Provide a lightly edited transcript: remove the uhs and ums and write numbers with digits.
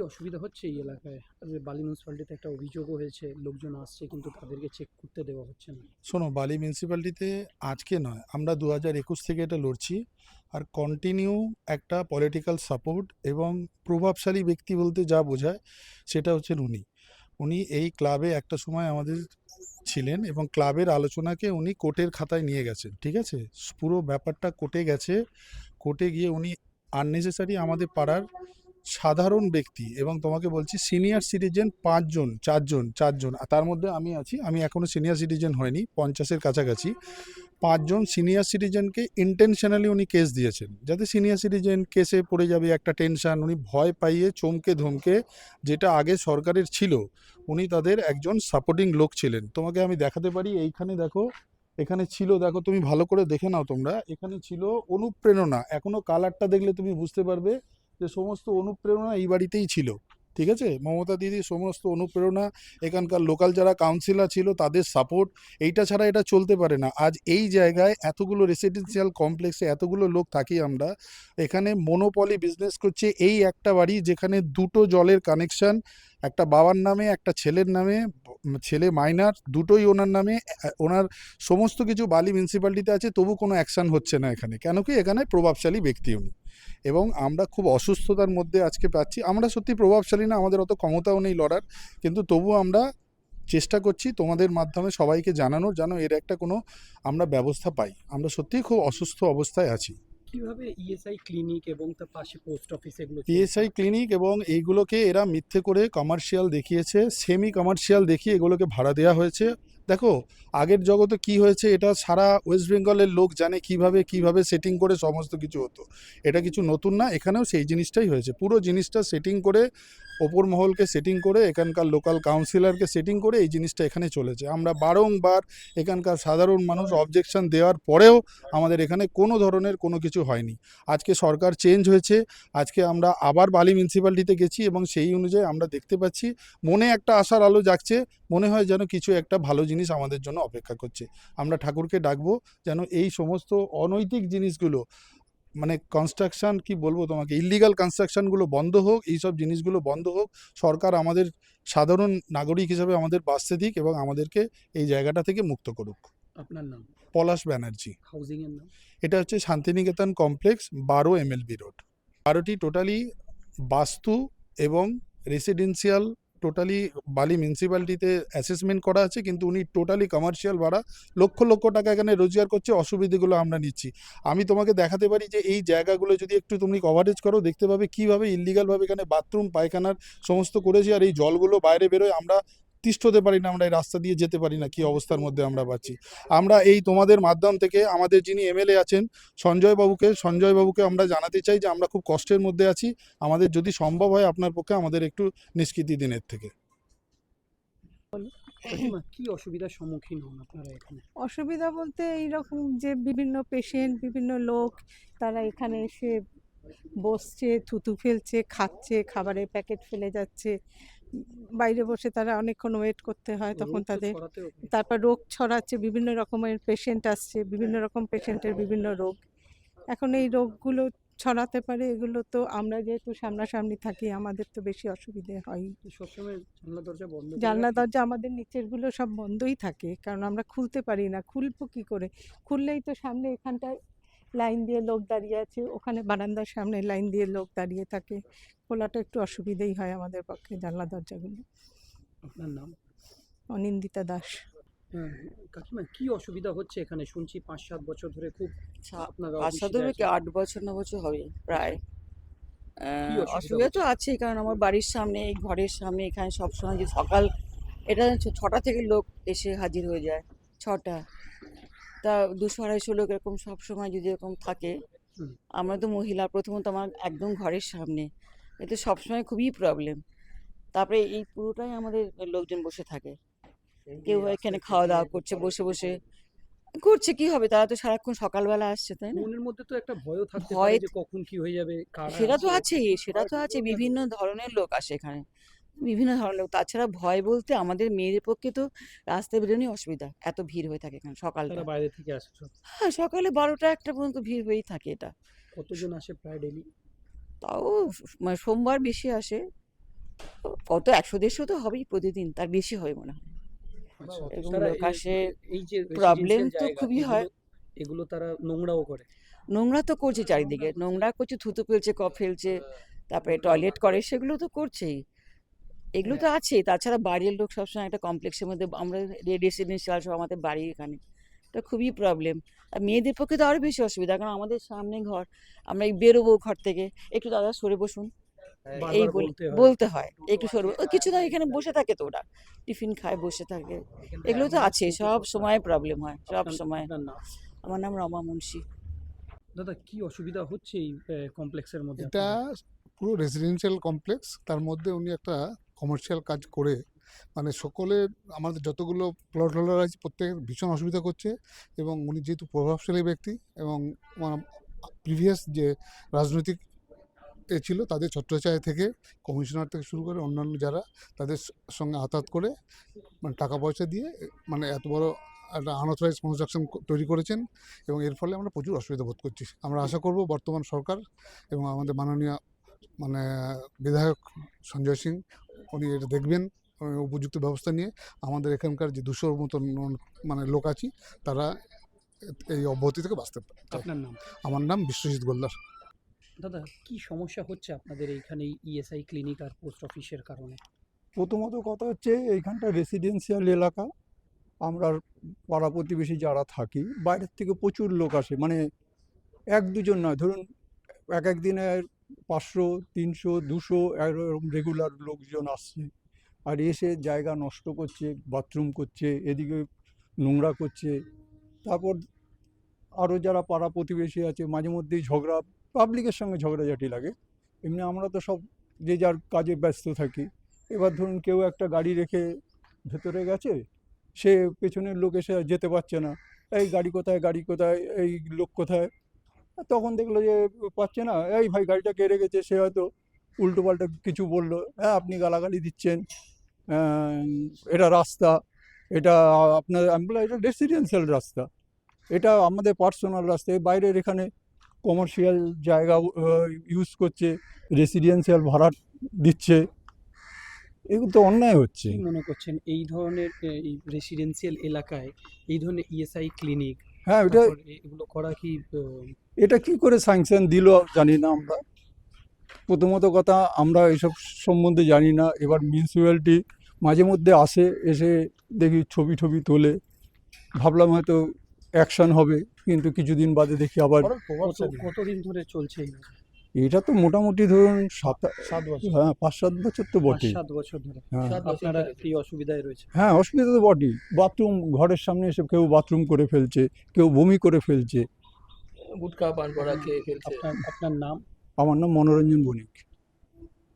অসুবিধা হচ্ছে এই এলাকায়? বালি মিউনিসিপ্যালিটিতে একটা অভিযোগও হয়েছে, লোকজন আসছে কিন্তু তাদেরকে চেক করতে দেওয়া হচ্ছে না। শোনো, বালি মিউনিসিপ্যালিটিতে আজকে নয়, আমরা 2021 থেকে এটা লড়ছি। আর কন্টিনিউ একটা পলিটিক্যাল সাপোর্ট এবং প্রভাবশালী ব্যক্তি বলতে যা বোঝায় সেটা হচ্ছেন উনি। উনি এই ক্লাবে একটা সময় আমাদের ছিলেন এবং ক্লাবের আলোচনাকে উনি কোর্টের খাতায় নিয়ে গেছেন, ঠিক আছে? পুরো ব্যাপারটা কোর্টে গেছে। কোর্টে গিয়ে উনি আননেসেসারি আমাদের পাড়ার সাধারণ ব্যক্তি, এবং তোমাকে বলছি সিনিয়র সিটিজেন 5 জন, 4 জন, আর তার মধ্যে আমি আছি, আমি এখনও সিনিয়র সিটিজেন হয়নি, 50-এর কাছাকাছি। 5 জন সিনিয়র সিটিজেনকে ইন্টেনশনালি উনি কেস দিয়েছেন, যাতে সিনিয়র সিটিজেন কেসে পড়ে যাবে একটা টেনশন, উনি ভয় পাইয়ে চমকে ধমকে, যেটা আগে সরকারের ছিল, উনি তাদের একজন সাপোর্টিং লোক ছিলেন। তোমাকে আমি দেখাতে পারি, এইখানে দেখো, এখানে ছিল, দেখো তুমি ভালো করে দেখে নাও তোমরা, এখানে ছিল অনুপ্রেরণা, এখনো কালারটা দেখলে তুমি বুঝতে পারবে যে সমস্ত অনুপ্রেরণা এই বাড়িতেই ছিল। ঠিক আছে, মমতা দিদির সমস্ত অনুপ্রেরণা, এখানকার লোকাল যারা কাউন্সিলর ছিল তাদের সাপোর্ট, এইটা ছাড়া এটা চলতে পারে না। আজ এই জায়গায় এতগুলো রেসিডেন্সিয়াল কমপ্লেক্সে এতগুলো লোক থাকি আমরা, এখানে মনোপলি বিজনেস করছে এই একটা বাড়ি, যেখানে দুটো জলের কানেকশন, একটা বাবার নামে একটা ছেলের নামে, ছেলে মাইনার দুটোই ওনার নামে, ওনার সমস্ত কিছু বালি মিউনিসিপ্যালিটিতে আছে, তবু কোনো অ্যাকশন হচ্ছে না এখানে। কেন কি? এখানে প্রভাবশালী ব্যক্তি উনি, এবং আমরা খুব অসুস্থতার মধ্যে আজকে পাচ্ছি। আমরা সত্যি প্রভাবশালী না, আমাদের অত ক্ষমতাও নেই লড়ার, কিন্তু তবুও আমরা চেষ্টা করছি তোমাদের মাধ্যমে সবাইকে জানানোর, যেন এর একটা কোনো আমরা ব্যবস্থা পাই। আমরা সত্যিই খুব অসুস্থ অবস্থায় আছি। কিভাবে ইএসআই ক্লিনিক এবং তার পাশে পোস্ট অফিস এগুলো চলছে? ইএসআই ক্লিনিক এবং এইগুলোকে এরা মিথ্যে করে কমার্শিয়াল দেখিয়েছে, সেমি কমার্শিয়াল দেখিয়ে এগুলোকে ভাড়া দেওয়া হয়েছে। দেখো, আগের জগতে কি হয়েছে এটা সারা ওয়েস্ট বেঙ্গলের লোক জানে, কিভাবে কিভাবে সেটিং করে সমস্ত কিছু হতো। এটা কিছু নতুন না, এখানেও সেই জিনিসটাই হয়েছে। পুরো জিনিসটা সেটিং করে, ওপর মহলকে সেটিং করে, এখানকার লোকাল কাউন্সিলরকে সেটিং করে এই জিনিসটা এখানে চলেছে। আমরা বারংবার এখানকার সাধারণ মানুষ অবজেকশন দেওয়ার পরেও আমাদের এখানে কোনো ধরনের কোনো কিছু হয়নি। আজকে সরকার চেঞ্জ হয়েছে, আজকে আমরা আবার বালি মিউনিসিপ্যালিটিতে গেছি এবং সেই অনুযায়ী আমরা দেখতে পাচ্ছি মনে একটা আশার আলো জাগছে। মনে হয় যেন কিছু একটা ভালো জিনিস আমাদের জন্য অপেক্ষা করছে। আমরা ঠাকুরকে ডাকবো যেন এই সমস্ত অনৈতিক জিনিসগুলো, মানে কনস্ট্রাকশন, কি বলবো তোমাকে, ইল্লিগাল কনস্ট্রাকশনগুলো বন্ধ হোক, এইসব জিনিসগুলো বন্ধ হোক। সরকার আমাদের সাধারণ নাগরিক হিসেবে আমাদের বাঁচতে দিক এবং আমাদেরকে এই জায়গাটা থেকে মুক্ত করুক। আপনার নাম? পলাশ ব্যানার্জি। হাউজিং এর নাম? এটা হচ্ছে শান্তিনিকেতন কমপ্লেক্স, 12 MLB রোড। 12টি টোটালি বাস্তু এবং রেসিডেন্সিয়াল, টোটালি বালি মিউনিসিপ্যালিটিতে অ্যাসেসমেন্ট করা আছে, কিন্তু উনি টোটালি কমার্শিয়াল ভাড়া লক্ষ লক্ষ টাকা এখানে রোজগার করছে। অসুবিধাগুলো আমরা নিচ্ছি। আমি তোমাকে দেখাতে পারি যে এই জায়গাগুলো যদি একটু তুমি কভারেজ করো, দেখতে পাবে কীভাবে ইল্লিগালভাবে এখানে বাথরুম পায়খানার সমস্ত করেছি, আর এই জলগুলো বাইরে বেরোয়, আমরা তিষ্ঠ হতে পারি না, আমরা এই রাস্তা দিয়ে যেতে পারি না, কি অবস্থার মধ্যে আমরা পাচ্ছি। আমরা এই তোমাদের মাধ্যম থেকে আমাদের যিনি এমএলএ আছেন সঞ্জয়বাবুকে আমরা জানাতে চাই যে আমরা খুব কষ্টের মধ্যে আছি, আমাদের যদি সম্ভব হয় আপনার পক্ষে আমাদের একটু নিষ্কৃতি দিনের থেকে। কাকিমা, কি অসুবিধার সম্মুখীন হন আপনারা এখানে? অসুবিধা বলতে এইরকম যে বিভিন্ন পেশেন্ট, বিভিন্ন লোক তারা এখানে এসে বসছে, থুতু ফেলছে, খাচ্ছে, খাবারের প্যাকেট ফেলে যাচ্ছে। বাইরে বসে তারা অনেকক্ষণ ওয়েট করতে হয়, তখন রোগ তো তাদের ছড়াতেও পারে। তারপর রোগ ছড়াচ্ছে, বিভিন্ন রকমের পেশেন্ট আসছে, বিভিন্ন রকম পেশেন্টের বিভিন্ন রোগ। এখন এই রোগগুলো ছড়াতে পারে, এগুলো তো আমরা যেহেতু সামনাসামনি থাকি আমাদের তো বেশি অসুবিধে হয়। সবসময় জানলা দরজা বন্ধ করে জানলা রাখেন? দরজা আমাদের নিচেরগুলো সব বন্ধই থাকে, কারণ আমরা খুলতে পারি না। খুলবো কি করে? খুললেই তো সামনে এখানটায় লাইন দিয়ে লোক দাঁড়িয়ে আছে, ওখানে বারান্দার সামনে লাইন দিয়ে লোক দাঁড়িয়ে থাকে। খোলাটা একটু অসুবিধেই হয় আমাদের পক্ষে, জানলা দরজাগুলো। আপনার নাম? অনিন্দিতা দাস। হ্যাঁ, কাকিমা, কি অসুবিধা হচ্ছে এখানে? শুনছি 5-7 বছর ধরে খুব আপনারা আশা অসুবিধায় ধরে কি আছেন। 8 বছর 9 বছর হবে প্রায়। কি অসুবিধা অসুবিধা তো হচ্ছে? আছে, কারণ আমার বাড়ির সামনে, এই ঘরের সামনে, এখানে সবসময় যে সকাল, এটা 6টা থেকে লোক এসে হাজির হয়ে যায়। 6টা, তা 200-250 লোক এরকম সবসময় যদি এরকম থাকে। হুম। আমরা তো মহিলা, প্রথমত আমার একদম ঘরের সামনে, এতে সবসময় খুবই প্রবলেম। তারপরে এই পুরোটাই আমাদের লোকজন বসে থাকে, কেউ এখানে খাওয়া দাওয়া করছে, বসে বসে করছে, কি হবে, তারা তো সারাক্ষণ সকালবেলা আসছে, তাই না? মনের মধ্যে তো একটা ভয়ও থাকতে পারে ভয়, যে কখন কি হয়ে যাবে, কারা সেটা তো আছে। আছেই, সেটা তো আছে, বিভিন্ন ধরনের লোক আসে এখানে, বিভিন্ন ধরনের লোক। তাছাড়া ভয় বলতে আমাদের মেয়েদের পক্ষে তো রাস্তায় বেরোনোই অসুবিধা, এত ভিড় হয়ে থাকে এখানে সকালটা। তারা বাইরে থেকে আসে সব? হ্যাঁ, সকালে 12টা 1টা পর্যন্ত ভিড় হয়েই থাকে এটা। কতজন আসে প্রায় ডেইলি? তাও মানে সোমবার বেশি আসে, কত 100-150 তো হবেই প্রতিদিন, তার বেশি হয় মনে হয়। আচ্ছা, এরকম তারা লোক আসে। এই যে প্রবলেম রেসিডেন্সিয়াল তো জায়গা খুবই এগুলো হয়। এগুলো তারা নোংরাও করে। নোংরা তো করছে চারিদিকে, নোংরা করছে, থুতু ফেলছে, ফেলছে, তারপরে টয়লেট করে, সেগুলো তো করছেই। এগুলো তো আছেই। তাছাড়া বাড়ির লোক সবসময় একটা কমপ্লেক্সের মধ্যে, আমরা রেসিডেন্সিয়াল সব, আমাদের বাড়ি এখানে, এটা খুবই প্রবলেম। আর মেয়েদের পক্ষে তো আরো বেশি অসুবিধা, কারণ আমাদের সামনে ঘর, আমরা এই বেরোবো ঘর থেকে, একটু দাদা সরে বসুন, এই বারবার বলে বলতে হয়। বলতে হয় একটু সরে কিছু না, এখানে বসে থাকে তো ওরা, টিফিন খায়, বসে থাকে, এগুলো তো আছে, সব সময় প্রবলেম হয়, সব সময়। আপনার নাম? আমার নাম রমা মুন্সি। দাদা কি অসুবিধা হচ্ছে এই কমপ্লেক্সের মধ্যে এটা আপনাদের? পুরো রেসিডেন্সিয়াল কমপ্লেক্স, তার মধ্যে উনি একটা কমার্শিয়াল কাজ করে মানে সকলের, আমাদের যতগুলো প্লট হোল্ডার আছে প্রত্যেকের ভীষণ অসুবিধা করছে। এবং উনি যেহেতু প্রভাবশালী ব্যক্তি এবং প্রিভিয়াস যে রাজনৈতিক ছিল, তাদের ছত্রছায়া থেকে কমিশনার থেকে শুরু করে অন্যান্য যারা, তাদের সঙ্গে আতাত করে মানে টাকা পয়সা দিয়ে মানে এত বড় একটা আনঅথরাইজ কনস্ট্রাকশন তৈরি করেছেন। এবং এর ফলে আমরা প্রচুর অসুবিধা বোধ করছি। আমরা আশা করব বর্তমান সরকার এবং আমাদের মাননীয় মানে বিধায়ক সঞ্জয় সিং, উনি এটা দেখবেন, উপযুক্ত ব্যবস্থা নিয়ে আমাদের এখানকার যে 200-র মতন মানে লোক আছি, তারা এই অব্যাহতি থেকে বাঁচতে পারে। আপনার নাম? আমার নাম বিশ্বজিৎ গোলদার। দাদা কি সমস্যা হচ্ছে আপনাদের এইখানে ইএসআই ক্লিনিক আর পোস্ট অফিসের কারণে? প্রথমত কথা হচ্ছে এইখানটা রেসিডেন্সিয়াল এলাকা। আমরা পাড়া প্রতিবেশী যারা থাকি, বাইরের থেকে প্রচুর লোক আসে, মানে 1-2 জন নয়, ধরুন এক এক দিনে 500, 300, 200 এরকম রেগুলার লোকজন আসছে। আর এসে জায়গা নষ্ট করছে, বাথরুম করছে, এদিকে নোংরা করছে। তারপর আরও যারা পাড়া প্রতিবেশী আছে, মাঝে মধ্যেই ঝগড়া, পাবলিকের সঙ্গে ঝগড়াঝাটি লাগে। এমনি আমরা তো সব যে যার কাজে ব্যস্ত থাকি। এবার ধরুন কেউ একটা গাড়ি রেখে ভেতরে গেছে, সে পেছনের লোক এসে আর যেতে পারছে না, এই গাড়ি কোথায়, গাড়ি কোথায়, এই লোক কোথায়। তখন দেখলো যে পাচ্ছে না, এই ভাই গাড়িটা কে রেখেছে, সে হয়তো উল্টোপাল্টা কিছু বললো, হ্যাঁ আপনি গালাগালি দিচ্ছেন, এটা রাস্তা, এটা আপনার, আমি বললাম এটা রেসিডেন্সিয়াল রাস্তা, এটা আমাদের পার্সোনাল রাস্তা, বাইরের এখানে কমার্শিয়াল জায়গা ইউজ করছে, রেসিডেন্সিয়াল ভাড়া দিচ্ছে, এগুলো তো অন্যায় হচ্ছে। কি মনে করছেন এই ধরনের এই রেসিডেন্সিয়াল এলাকায় এই ধরনের ইএসআই ক্লিনিক হ্যাঁ, এটা এগুলো করা কি এটা কি করে স্যাংশন দিল জানি না আমরা। প্রথমত কথা, আমরা এসব সম্বন্ধে জানি না। এবার মিউনিসিপ্যালিটি মাঝে মধ্যে আসে, এসে দেখি ছবি টবি তোলে, ভাবলাম হয়তো অ্যাকশন হবে, কিন্তু কিছুদিন বাদে দেখি আবার। কতদিন ধরে চলছে এই? এটা তো মোটামুটি ধরুন 7 বছর? হ্যাঁ 5-7 বছর তো বটেই। 5-7 বছর ধরে হ্যাঁ আপনারা এই অসুবিধায় রয়েছে? হ্যাঁ, অসুবিধা তো বটেই। বাথরুম, ঘরের সামনে এসে কেউ বাথরুম করে ফেলছে, কেউ বমি করে ফেলছে। গুটখা পান করা খেয়ে ফেলছে। আপনার নাম? আমার নাম মনোরঞ্জন বণিক।